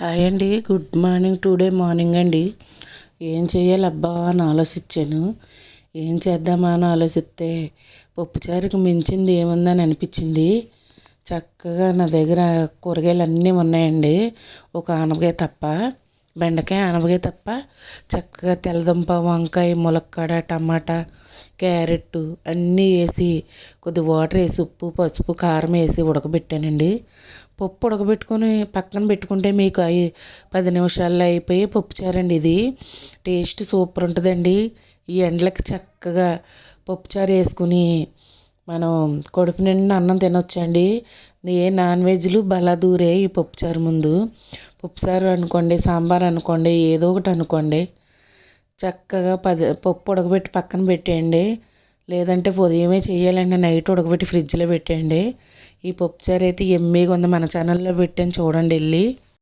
Hi అండి, good morning. Today morning అండి. ఏం చేయాలబ్బా అని ఆలోచించాను. ఏం చేద్దామా అని ఆలోచిస్తే పప్పుచారుకు మించింది ఏముందని అనిపించింది. చక్కగా నా దగ్గర కూరగాయలు అన్నీ ఉన్నాయండి, ఒక ఆనపకాయ తప్ప, బెండకాయ ఆనపకాయ తప్ప. చక్కగా తెల్లదుంప, వంకాయ, ములక్కాడ, టమాటా, క్యారెట్ అన్నీ వేసి కొద్ది వాటర్ వేసి ఉప్పు, పసుపు, కారం వేసి ఉడకబెట్టానండి. పప్పు ఉడకబెట్టుకొని పక్కన పెట్టుకుంటే మీకు 10 నిమిషాల్లో అయిపోయి పప్పుచారండి. ఇది టేస్ట్ సూపర్ ఉంటుందండి. ఈ ఎండలకి చక్కగా పప్పుచారు వేసుకుని మనం కడుపు నిండా అన్నం తినొచ్చండి. ఏ నాన్ వెజ్లు బలా దూరే ఈ పప్పుచారు ముందు. పప్పుచారు అనుకోండి, సాంబార్ అనుకోండి, ఏదో ఒకటి అనుకోండి, చక్కగా పప్పు ఉడకబెట్టి పక్కన పెట్టేయండి. లేదంటే ఉదయమే చేయాలండి, నైట్ ఉడకబెట్టి ఫ్రిడ్జ్లో పెట్టేయండి. ఈ పప్పుచారు అయితే ఎమ్మీగా ఉంది. మన ఛానల్లో పెట్టాను చూడండి వెళ్ళి.